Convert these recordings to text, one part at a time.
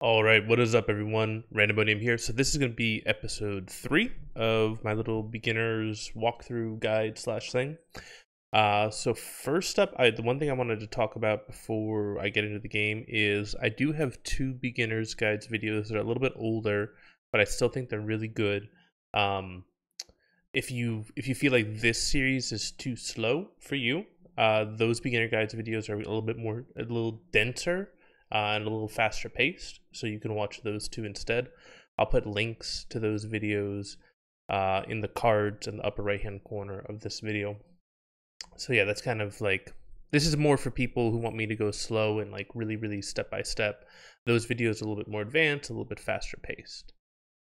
All right, what is up, everyone? Random Name here. So this is going to be episode 3 of my little beginner's walkthrough guide slash thing. So first up, the one thing I wanted to talk about before I get into the game is I do have 2 beginner's guides videos that are a little bit older, but I still think they're really good. If you feel like this series is too slow for you, those beginner guides videos are a little denser. And a little faster paced, so you can watch those 2 instead. I'll put links to those videos in the cards in the upper right hand corner of this video. So yeah, that's kind of like, this is more for people who want me to go slow and like really step by step. Those videos are a little bit more advanced, a little bit faster paced.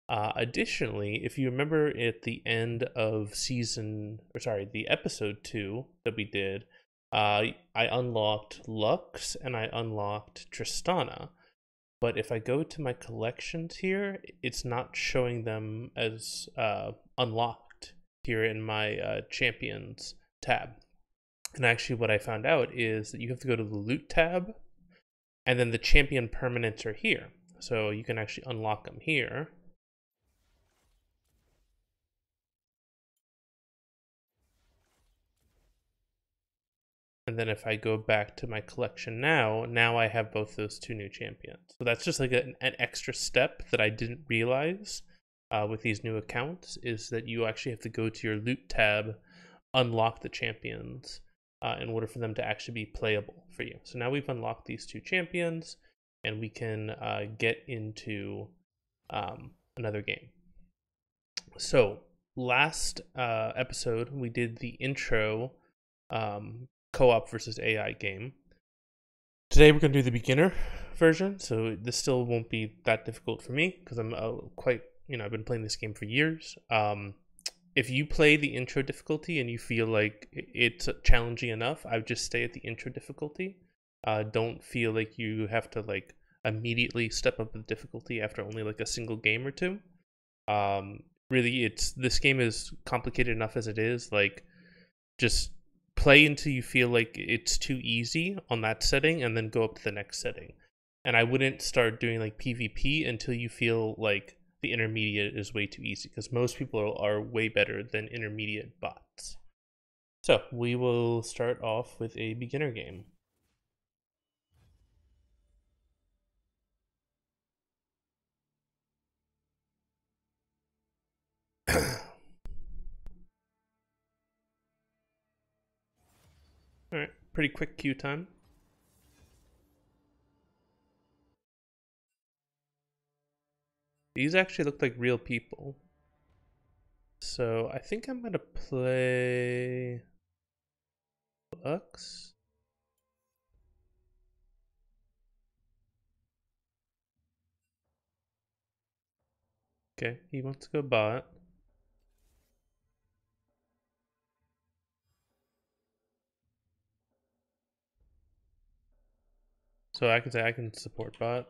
Additionally, if you remember at the end of the episode 2 that we did, I unlocked Lux and I unlocked Tristana, but if I go to my collections here, it's not showing them as unlocked here in my champions tab. And actually what I found out is that you have to go to the loot tab, and then the champion permanents are here. So you can actually unlock them here. And then if I go back to my collection now I have both those 2 new champions. So that's just like an extra step that I didn't realize with these new accounts, is that you actually have to go to your loot tab, unlock the champions in order for them to actually be playable for you. So now we've unlocked these 2 champions, and we can get into another game. So last episode we did the intro co-op versus AI game. Today we're going to do the beginner version, so this still won't be that difficult for me because I'm I've been playing this game for years. If you play the intro difficulty and you feel like it's challenging enough, I would just stay at the intro difficulty. Don't feel like you have to like immediately step up the difficulty after only like a single game or 2. Really, this game is complicated enough as it is. Like, just play until you feel like it's too easy on that setting, and then go up to the next setting. And I wouldn't start doing like PvP until you feel like the intermediate is way too easy, because most people are way better than intermediate bots. So we will start off with a beginner game. Alright, pretty quick queue time. These actually look like real people. So I think I'm gonna play Lux. Okay, he wants to go bot. So I can say I can support bot.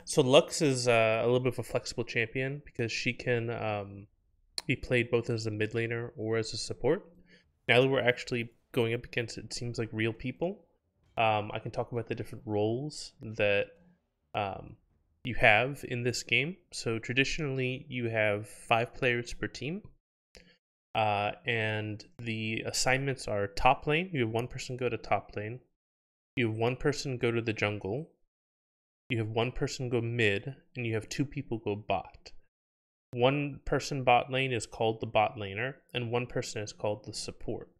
So Lux is a little bit of a flexible champion because she can be played both as a mid laner or as a support. Now that we're actually going up against, it seems like real people, I can talk about the different roles that you have in this game. So traditionally, you have 5 players per team. And the assignments are top lane. You have 1 person go to top lane. You have 1 person go to the jungle. You have 1 person go mid, and you have 2 people go bot. 1 person bot lane is called the bot laner, and 1 person is called the support.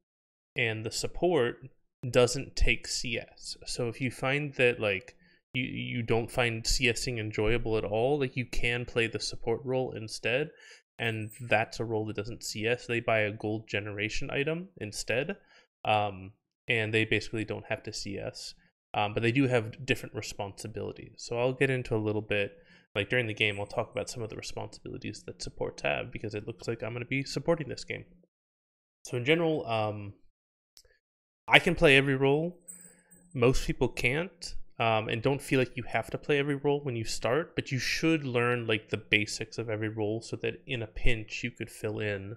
And the support doesn't take CS. So if you find that like you don't find CSing enjoyable at all, like you can play the support role instead. And that's a role that doesn't CS. They buy a gold generation item instead, and they basically don't have to CS. But they do have different responsibilities. So I'll get into a little bit, like during the game, I'll talk about some of the responsibilities that supports have, because it looks like I'm going to be supporting this game. So in general, I can play every role. Most people can't. And don't feel like you have to play every role when you start, but you should learn like the basics of every role so that in a pinch you could fill in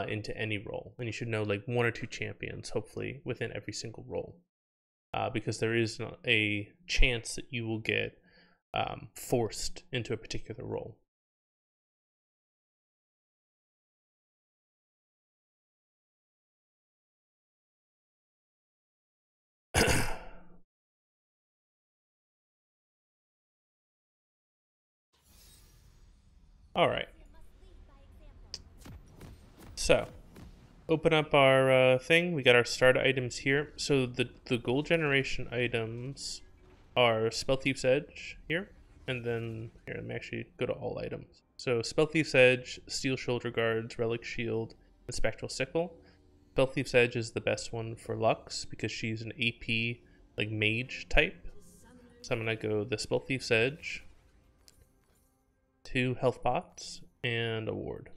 into any role, and you should know like 1 or 2 champions, hopefully, within every single role, because there is a chance that you will get forced into a particular role. All right. So, open up our thing. We got our starter items here. So the gold generation items are Spell Thief's Edge here, and then here, let me actually go to all items. So Spell Thief's Edge, Steel Shoulder Guards, Relic Shield, and Spectral Sickle. Spell Thief's Edge is the best one for Lux because she's an AP like mage type. So I'm gonna go the Spell Thief's Edge, 2 health pots, and a ward.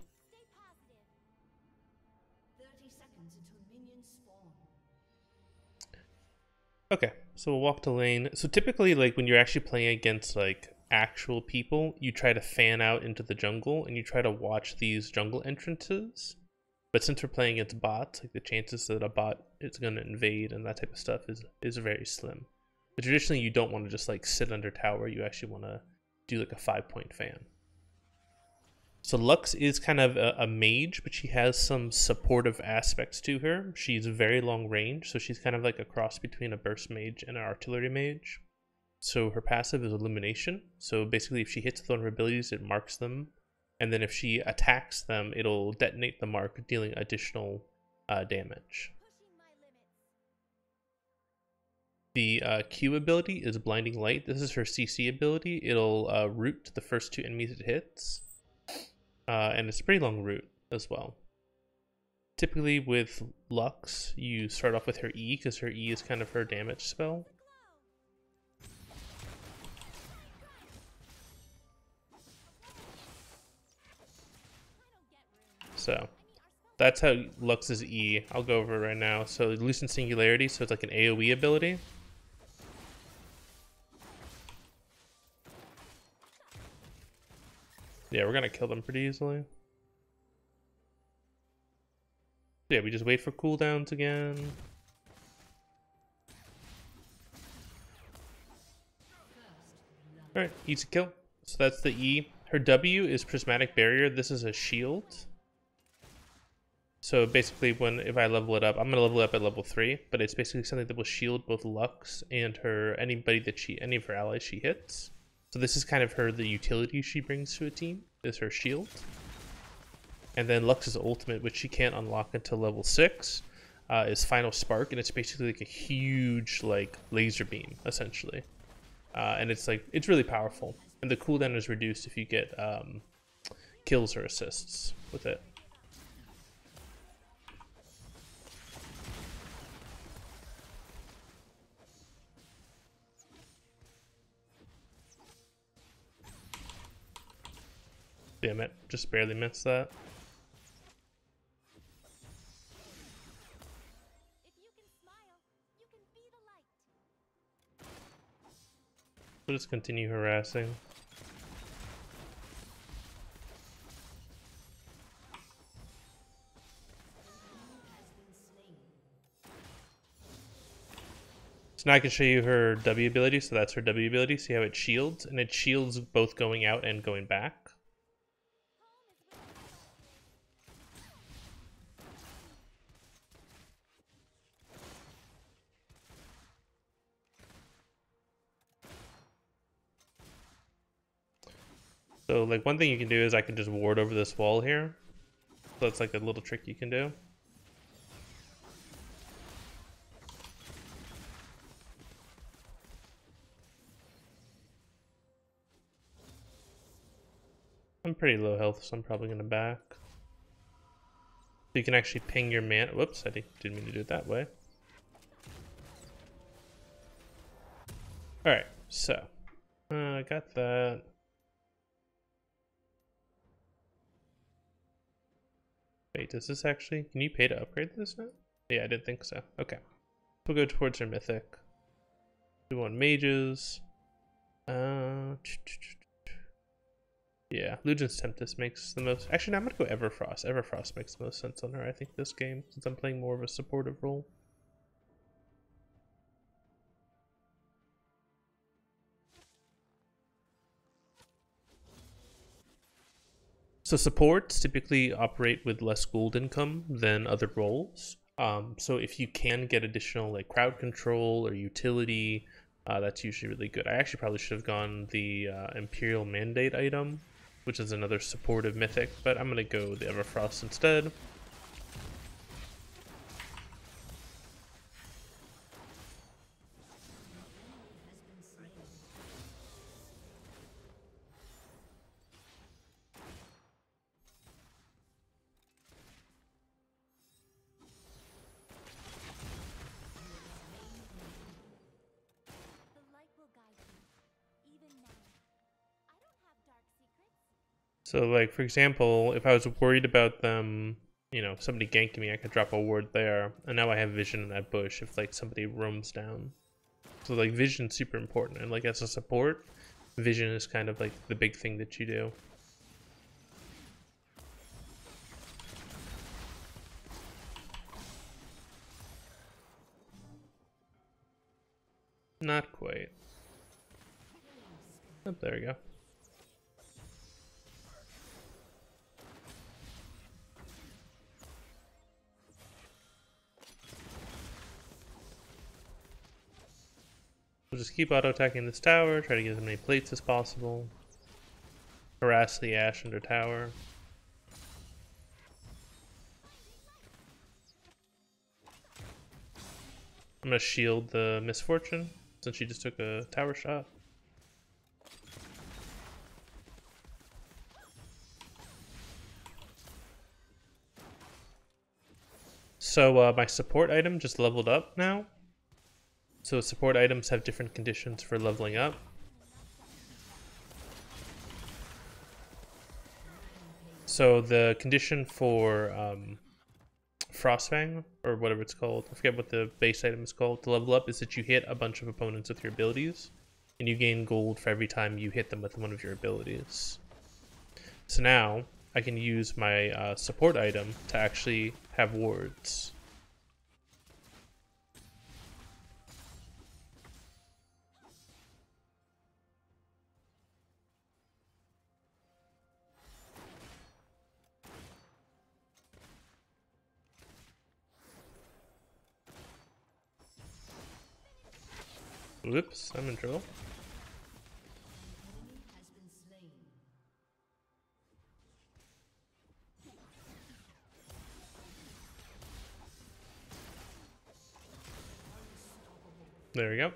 Okay, so we'll walk to lane. So typically, like when you're actually playing against like actual people, you try to fan out into the jungle and you try to watch these jungle entrances. But since we're playing against bots, like the chances that a bot is going to invade and that type of stuff is very slim. But traditionally, you don't want to just like sit under tower. You actually want to do like a 5-point fan. So Lux is kind of a mage, but she has some supportive aspects to her. She's very long range, so she's kind of like a cross between a burst mage and an artillery mage. So her passive is Illumination. So basically if she hits with one of her abilities, it marks them. And then if she attacks them, it'll detonate the mark, dealing additional damage. The Q ability is Blinding Light. This is her CC ability. It'll root the first 2 enemies it hits. And it's a pretty long route as well. Typically with Lux, you start off with her E because her E is kind of her damage spell. So that's how Lux's E. I'll go over it right now. So Loosen Singularity, so it's like an AoE ability. Yeah, we're gonna kill them pretty easily. Yeah, we just wait for cooldowns again. Alright, easy kill. So that's the E. Her W is Prismatic Barrier. This is a shield. So basically if I level it up, I'm gonna level it up at level 3, but it's basically something that will shield both Lux and any of her allies she hits. So this is kind of the utility she brings to a team, is her shield. And then Lux's ultimate, which she can't unlock until level 6, is Final Spark, and it's basically like a huge like laser beam, essentially. And it's really powerful. And the cooldown is reduced if you get kills or assists with it. Damn it, just barely missed that. We'll just continue harassing. So now I can show you her W ability. So that's her W ability. See how it shields? And it shields both going out and going back. So like one thing you can do is I can just ward over this wall here. So that's like a little trick you can do. I'm pretty low health, so I'm probably gonna back. So you can actually ping your man. Whoops, I didn't mean to do it that way. Alright, so I got that. Wait, does this actually... Can you pay to upgrade this now? Yeah, I didn't think so. Okay. We'll go towards our mythic. We want mages. Yeah, Lugen's Tempest makes the most. Actually, no, I'm gonna go Everfrost. Everfrost makes the most sense on her, I think, this game, since I'm playing more of a supportive role. So supports typically operate with less gold income than other roles. So if you can get additional like crowd control or utility, that's usually really good. I actually probably should have gone the Imperial Mandate item, which is another supportive mythic, but I'm gonna go the Everfrost instead. So like, for example, if I was worried about them, you know, somebody ganking me, I could drop a ward there, and now I have vision in that bush if like somebody roams down. So like vision's super important, and like as a support, vision is kind of like the big thing that you do. Not quite. Oh, there we go. We'll just keep auto-attacking this tower, try to get as many plates as possible. Harass the Ash under tower. I'm gonna shield the Misfortune, since she just took a tower shot. So my support item just leveled up now. So support items have different conditions for leveling up. So the condition for Frostfang, or whatever it's called, I forget what the base item is called, to level up is that you hit a bunch of opponents with your abilities, and you gain gold for every time you hit them with one of your abilities. So now I can use my support item to actually have wards. Whoops, I'm in trouble. There we go.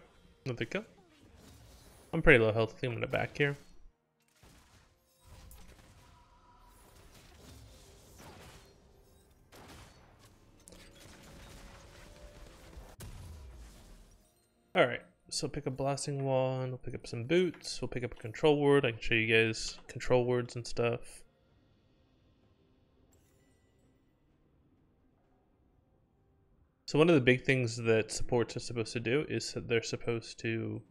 Another kill. I'm pretty low health. I think I'm gonna back here. Alright, so pick up Blasting Wand, we'll pick up some boots, we'll pick up a control ward. I can show you guys control wards and stuff. So one of the big things that supports are supposed to do is that they're supposed to...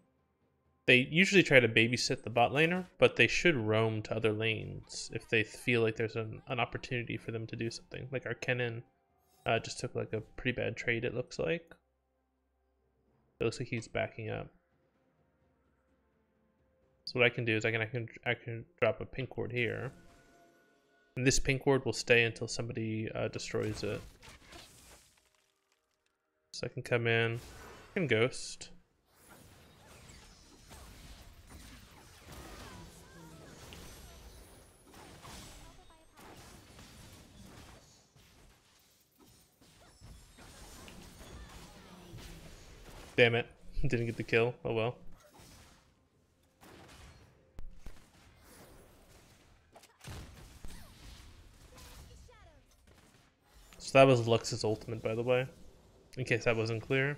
They usually try to babysit the bot laner, but they should roam to other lanes if they feel like there's an opportunity for them to do something. Like our Kennen just took like a pretty bad trade, it looks like. It looks like he's backing up. So what I can do is I can drop a pink ward here. And this pink ward will stay until somebody destroys it. So I can come in and ghost. Damn it, didn't get the kill. Oh well. So that was Lux's ultimate, by the way, in case that wasn't clear.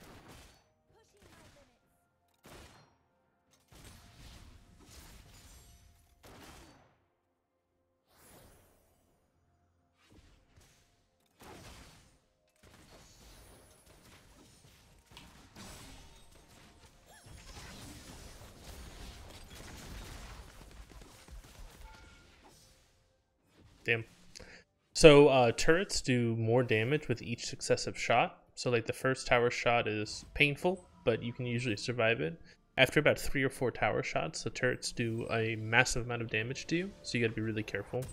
Damn. So turrets do more damage with each successive shot. So like the first tower shot is painful, but you can usually survive it. After about 3 or 4 tower shots, the turrets do a massive amount of damage to you, so you gotta be really careful.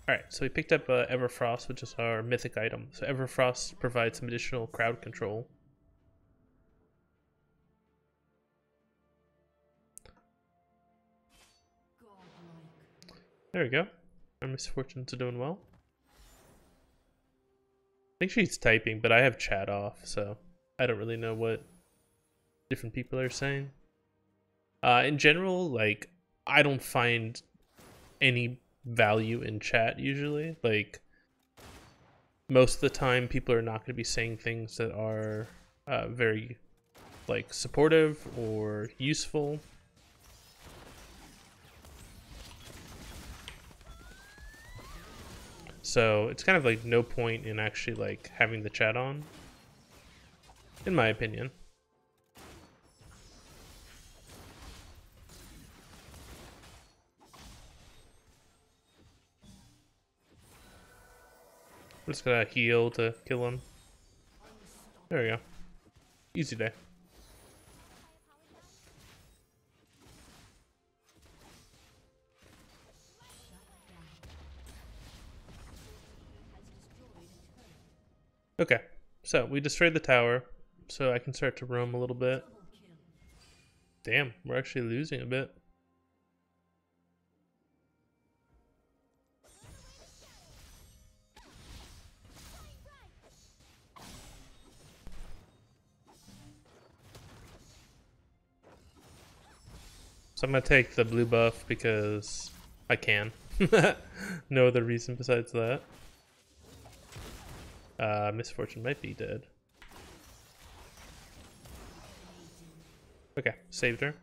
Alright, so we picked up Everfrost, which is our mythic item. So Everfrost provides some additional crowd control. There we go. Our misfortunes are doing well. I think she's typing, but I have chat off, so I don't really know what different people are saying. In general, like, I don't find any value in chat usually. Like, most of the time people are not going to be saying things that are very like supportive or useful. So it's kind of like no point in actually like having the chat on, in my opinion. I'm just gonna heal to kill him. There we go. Easy day. Okay, so we destroyed the tower, so I can start to roam a little bit. Damn, we're actually losing a bit. So I'm gonna take the blue buff because I can. No other reason besides that. Misfortune might be dead. Okay, saved her.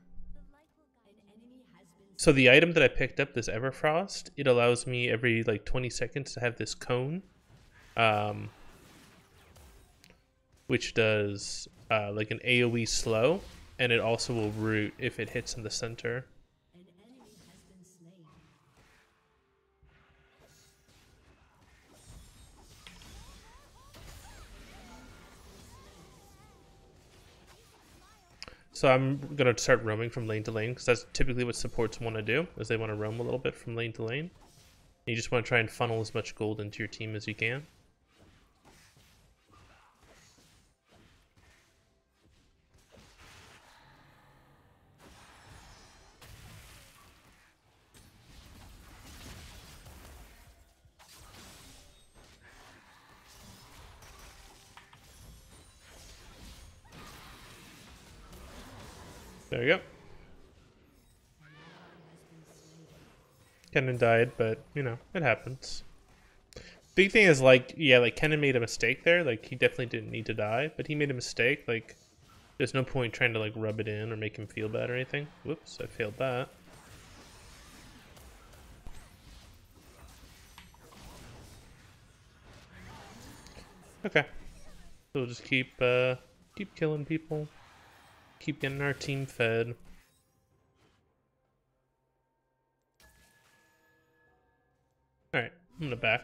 So the item that I picked up, this Everfrost, it allows me every like 20 seconds to have this cone, which does like an AoE slow, and it also will root if it hits in the center. So I'm going to start roaming from lane to lane, because that's typically what supports want to do, is they want to roam a little bit from lane to lane. You just want to try and funnel as much gold into your team as you can. There we go. Kennen died, but, you know, it happens. Big thing is, like, yeah, like, Kennen made a mistake there. Like, he definitely didn't need to die, but he made a mistake. Like, there's no point trying to, like, rub it in or make him feel bad or anything. Whoops, I failed that. Okay. So we'll just keep killing people. Keep getting our team fed. Alright, I'm gonna back.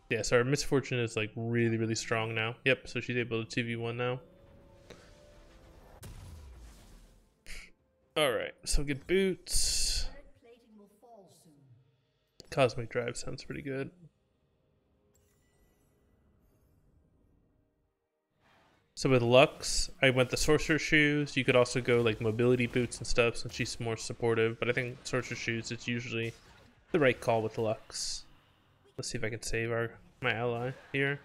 Yeah, so our misfortune is like really, really strong now. Yep, so she's able to 2v1 now. Alright, so get boots. Cosmic Drive sounds pretty good. So with Lux, I went the Sorcerer Shoes. You could also go like Mobility Boots and stuff since she's more supportive, but I think Sorcerer Shoes is usually the right call with Lux. Let's see if I can save my ally here.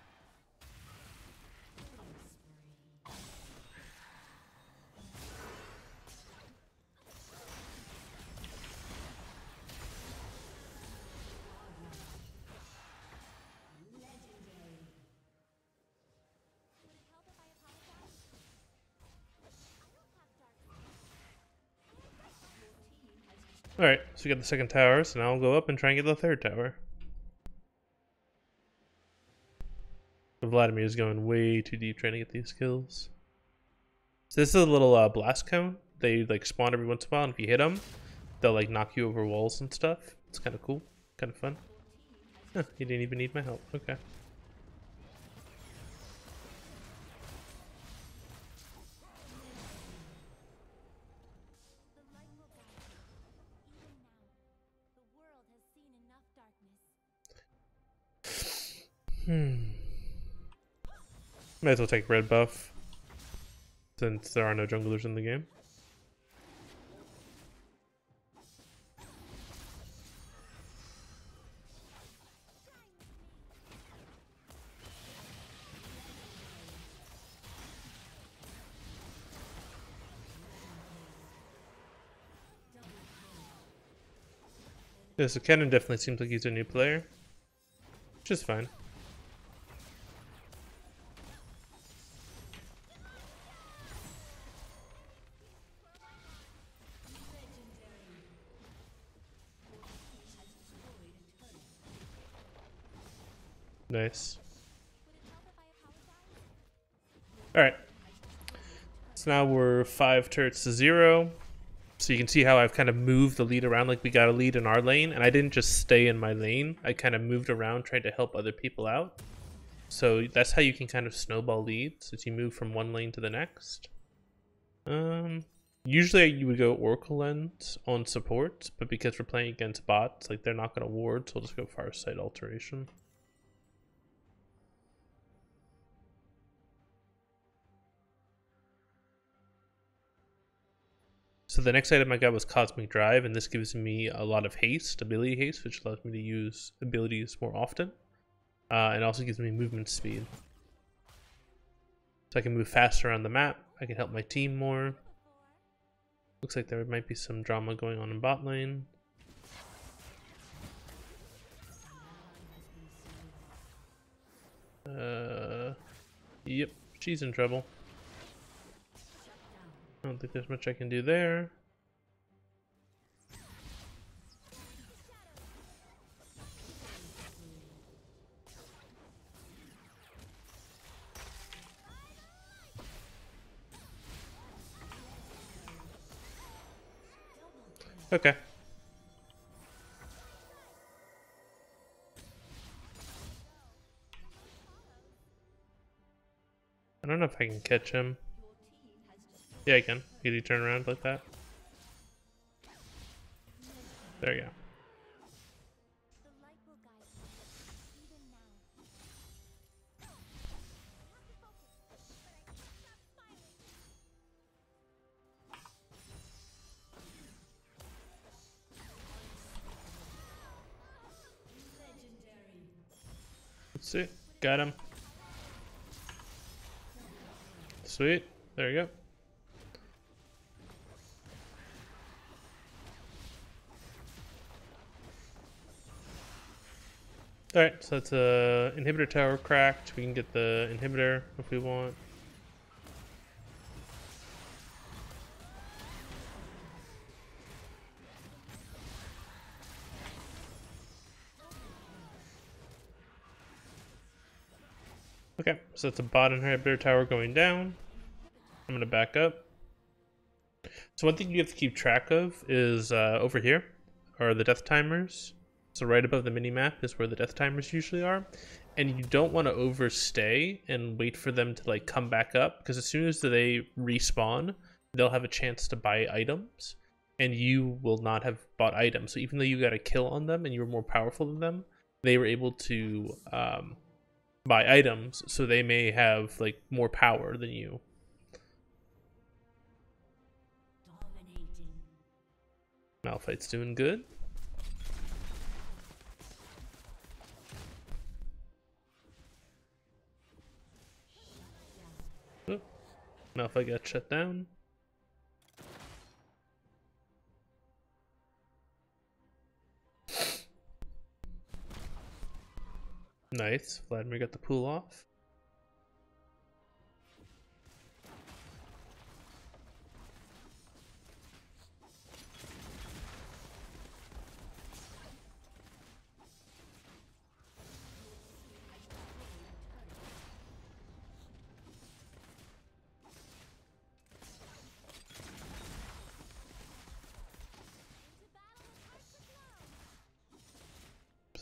Alright, so we got the second tower, so now I'll go up and try and get the third tower. Vladimir's going way too deep trying to get these kills. So this is a little blast cone. They like spawn every once in a while, and if you hit them, they'll like knock you over walls and stuff. It's kind of cool, kind of fun. Huh, he didn't even need my help. Okay. Might as well take red buff, since there are no junglers in the game. Yeah, so Kennen definitely seems like he's a new player, which is fine. Nice. Alright. So now we're 5 turrets to 0. So you can see how I've kind of moved the lead around, like we got a lead in our lane, and I didn't just stay in my lane. I kind of moved around trying to help other people out. So that's how you can kind of snowball leads, as you move from one lane to the next. Usually you would go Oracle Lens on support, but because we're playing against bots, like they're not going to ward, so I'll just go Farsight Alteration. So the next item I got was Cosmic Drive, and this gives me a lot of haste, ability haste, which allows me to use abilities more often. And also gives me movement speed. So I can move faster on the map, I can help my team more. Looks like there might be some drama going on in bot lane. Yep, she's in trouble. I don't think there's much I can do there. Okay. I don't know if I can catch him. Yeah, I can. Can you turn around like that? There you go. Let's see. Got him. Sweet. There you go. Alright, so that's a inhibitor tower cracked. We can get the inhibitor if we want. Okay, so it's a bot inhibitor tower going down. I'm gonna back up. So one thing you have to keep track of is over here are the death timers. So right above the mini map is where the death timers usually are, and you don't want to overstay and wait for them to like come back up, because as soon as they respawn, they'll have a chance to buy items, and you will not have bought items. So even though you got a kill on them and you were more powerful than them, they were able to buy items, so they may have like more power than you. Malphite's doing good. Oh, Malphite got shut down. Nice. Vladimir got the pull off.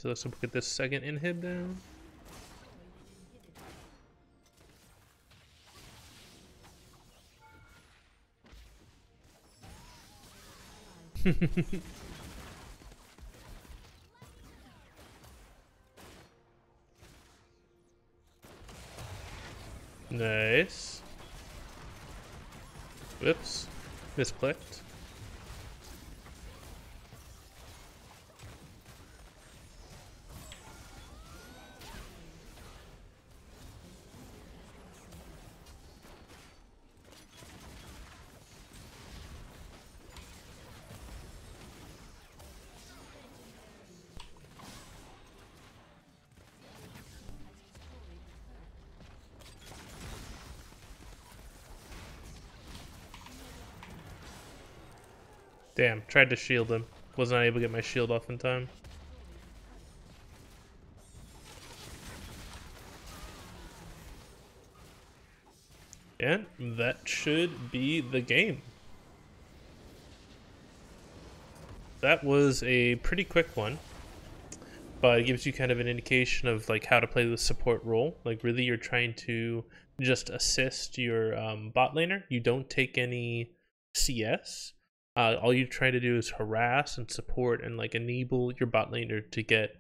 So let's look at this second inhib down. Nice. Whoops. Misclicked. Damn, tried to shield him. Was not able to get my shield off in time. And that should be the game. That was a pretty quick one, but it gives you kind of an indication of like how to play the support role. Like really you're trying to just assist your bot laner. You don't take any CS. All you try to do is harass and support and like enable your bot laner to get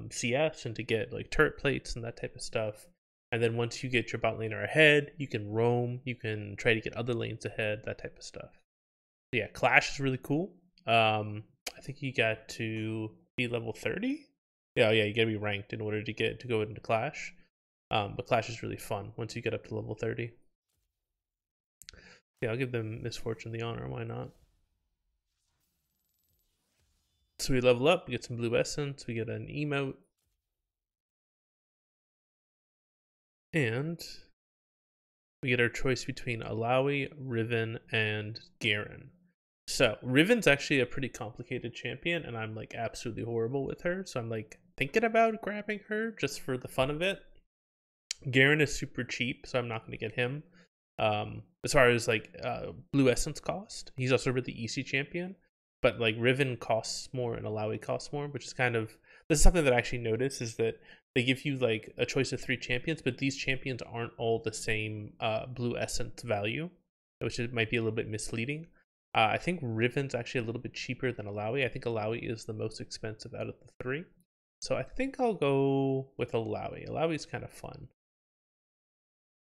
CS and to get like turret plates and that type of stuff. And then once you get your bot laner ahead, you can roam, you can try to get other lanes ahead, that type of stuff. So yeah, Clash is really cool. I think you got to be level 30. Yeah, you gotta be ranked in order to go into Clash. But Clash is really fun once you get up to level 30. Yeah, I'll give them Misfortune the honor, why not? So we level up, we get some blue essence, we get an emote. And we get our choice between Alawi, Riven, and Garen. So Riven's actually a pretty complicated champion, and I'm like absolutely horrible with her. So I'm like thinking about grabbing her just for the fun of it. Garen is super cheap, so I'm not going to get him. As far as like blue essence cost, he's also a really easy champion. But like Riven costs more and Alawi costs more, which is kind of, this is something that I actually noticed, is that they give you like a choice of 3 champions, but these champions aren't all the same blue essence value, which might be a little bit misleading. I think Riven's actually a little bit cheaper than Alawi. I think Alawi is the most expensive out of the 3. So I think I'll go with Alawi. Alawi's kind of fun.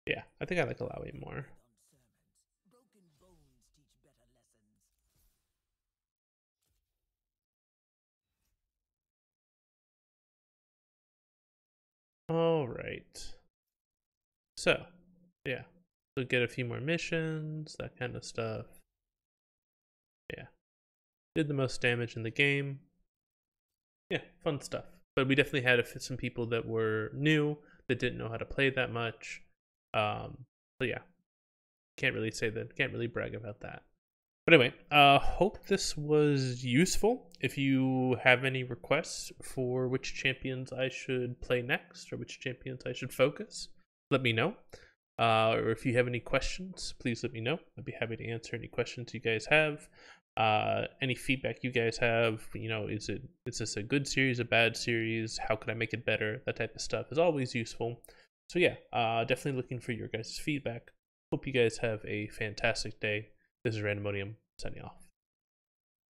Yeah, I think I like Alawi more. All right. So, yeah. We'll get a few more missions, that kind of stuff. Yeah. Did the most damage in the game. Yeah, fun stuff. But we definitely had some people that were new, that didn't know how to play that much. So yeah. Can't really brag about that. But anyway, hope this was useful. If you have any requests for which champions I should play next or which champions I should focus, let me know. Or if you have any questions, please let me know. I'd be happy to answer any questions you guys have. Any feedback you guys have, is this a good series, a bad series? How can I make it better? That type of stuff is always useful. So yeah, definitely looking for your guys' feedback. Hope you guys have a fantastic day. This is Randomonium signing off.